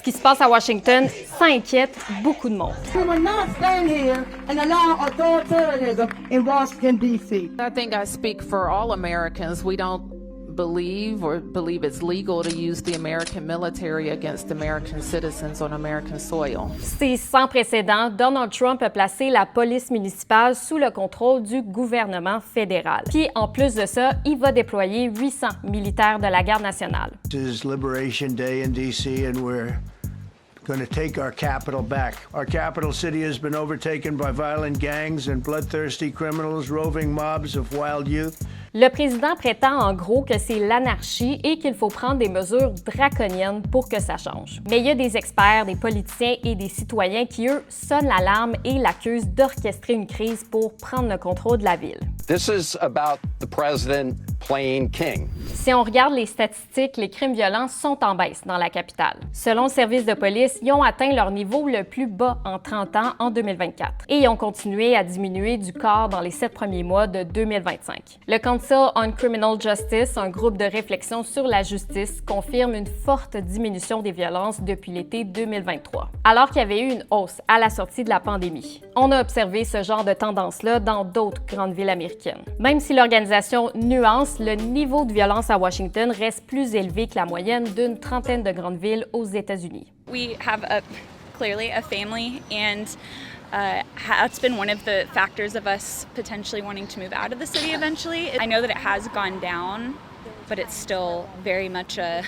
Ce qui se passe à Washington, ça inquiète beaucoup de monde. We will not stand here and allow authoritarianism in Washington, D.C. I think I speak for all Americans. We don't believe it's legal to use the American military against American citizens on American soil. C'est sans précédent. Donald Trump a placé la police municipale sous le contrôle du gouvernement fédéral. Puis, en plus de ça, il va déployer 800 militaires de la Garde nationale. This is Liberation Day in D.C. and we're going to take our capital back. Our capital city has been overtaken by violent gangs and bloodthirsty criminals, roving mobs of wild youth. Le président prétend en gros que c'est l'anarchie et qu'il faut prendre des mesures draconiennes pour que ça change. Mais il y a des experts, des politiciens et des citoyens qui, eux, sonnent l'alarme et l'accusent d'orchestrer une crise pour prendre le contrôle de la ville. This is about the president playing king. Si on regarde les statistiques, les crimes violents sont en baisse dans la capitale. Selon le service de police, ils ont atteint leur niveau le plus bas en 30 ans en 2024 et ils ont continué à diminuer du quart dans les 7 premiers mois de 2025. Le Council on Criminal Justice, un groupe de réflexion sur la justice, confirme une forte diminution des violences depuis l'été 2023, alors qu'il y avait eu une hausse à la sortie de la pandémie. On a observé ce genre de tendance-là dans d'autres grandes villes américaines. Même si l'organisation nuance, le niveau de violence à Washington reste plus élevé que la moyenne d'une trentaine de grandes villes aux États-Unis. We have clearly a family, and that's been one of the factors of us potentially wanting to move out of the city eventually. I know that it has gone down, but it's still very much a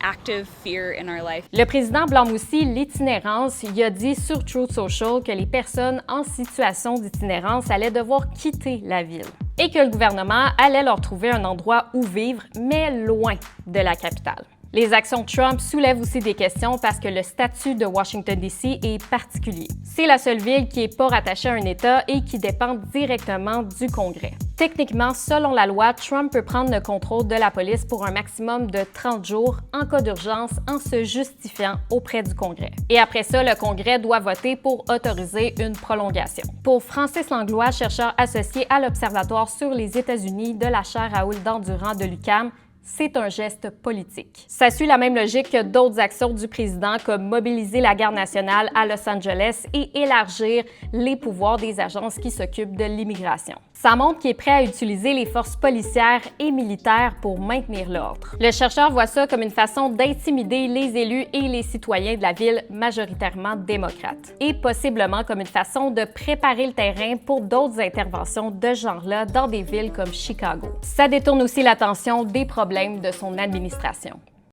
active fear in our life. Le président blâme aussi l'itinérance. Il a dit sur Truth Social que les personnes en situation d'itinérance allaient devoir quitter la ville et que le gouvernement allait leur trouver un endroit où vivre, mais loin de la capitale. Les actions de Trump soulèvent aussi des questions parce que le statut de Washington, D.C. est particulier. C'est la seule ville qui n'est pas rattachée à un État et qui dépend directement du Congrès. Techniquement, selon la loi, Trump peut prendre le contrôle de la police pour un maximum de 30 jours en cas d'urgence en se justifiant auprès du Congrès. Et après ça, le Congrès doit voter pour autoriser une prolongation. Pour Francis Langlois, chercheur associé à l'Observatoire sur les États-Unis de la chaire Raoul Dandurand de l'UQAM, c'est un geste politique. Ça suit la même logique que d'autres actions du président, comme mobiliser la Garde nationale à Los Angeles et élargir les pouvoirs des agences qui s'occupent de l'immigration. Ça montre qu'il est prêt à utiliser les forces policières et militaires pour maintenir l'ordre. Le chercheur voit ça comme une façon d'intimider les élus et les citoyens de la ville majoritairement démocrate, et possiblement comme une façon de préparer le terrain pour d'autres interventions de ce genre-là dans des villes comme Chicago. Ça détourne aussi l'attention des problèmes de son administration.